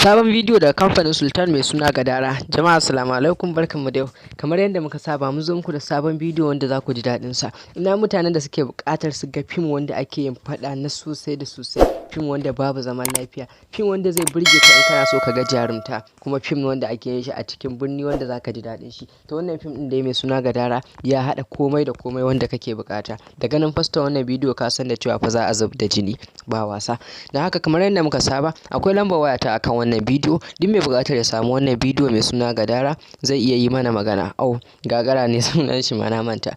Sabon bidiyo daga kamfanin Sultan mai suna Gagara. Jama'a assalamu alaikum, barkanmu da yau. Kamar yadda muka saba mun zo muku da sabon bidiyo wanda za ku ji daɗin sa. Ina mutanen da suke buƙatar su ga fim wanda ake yin faɗa na sosai da sosai, fim wanda babu zaman lafiya, fim wanda zai burge ka in kana so ka ga jarumta, kuma fim wanda ake yin shi a cikin birni wanda za ka ji daɗin shi. To wannan fim ɗin dai mai suna Gagara ya haɗa komai da komai wanda kake buƙata. Da ganin fasta wannan bidiyo ka san da cewa fa za a zub da jini ba wasa. Don haka kamar yadda muka saba akwai lambar wayata akan wannan bidiyo. Duk mai buƙatar ya samu wannan bidiyo mai suna Gagara zai iya yi mana magana. Gagara ne sunan shi, ma na manta.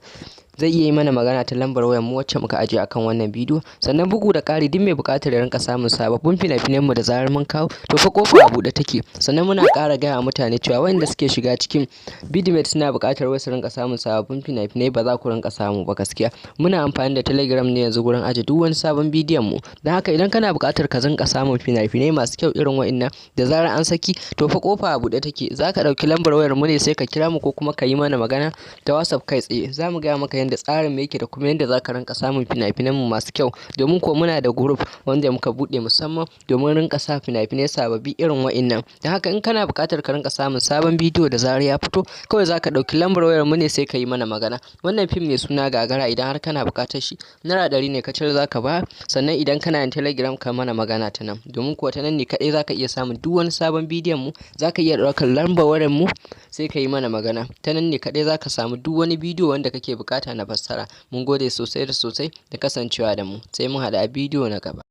Zai iya yi mana magana ta lambar wayar mu wacce muka ajiye akan wannan bidiyo. Sannan bugu da ƙari, duk mai buƙatar ya rinka samun sababbin fina-finan mu da zarar mun kawo, to fa kofa a buɗe take. Sannan muna ƙara gaya mutane cewa waɗanda suke shiga cikin Bidmet suna buƙatar wai su rinka samun sababbin fina-finai, ba za ku rinka samu ba gaskiya. Muna amfani da Telegram ne yanzu gurin aje duk wani sabon bidiyon mu. Don haka idan kana buƙatar ka rinka samun fina-finai masu kyau irin waɗannan da zarar an saki, to fa kofa a buɗe take. Za ka ɗauki lambar wayar mu ne sai ka kira mu ko kuma ka yi mana magana ta WhatsApp kai tsaye. Za mu gaya maka yadda tsarin mu yake da kuma yadda za ka rinka samun fina-finan mu masu kyau. Domin ko muna da group wanda muka buɗe musamman domin rinka sa fina-finai sababbi irin waɗannan. Don haka in kana buƙatar ka rinka samun sabon bidiyo da zarar ya fito, kawai za ka ɗauki lambar wayar mu ne sai ka yi mana magana. Wannan fim mai suna Gagara idan har kana buƙatar shi, naira 100 ne kacal za ka ba. Sannan idan kana yin Telegram ka mana magana ta nan, domin kuwa ta nan ne kaɗai za ka iya samun duk wani sabon bidiyon mu. Za ka iya ɗaukar lambar wayar mu sai ka yi mana magana. Ta nan ne kaɗai za ka samu duk wani bidiyo wanda kake buƙata na fassara. Mun gode sosai da sosai da kasancewa da mu. Sai mun haɗu a bidiyo na gaba.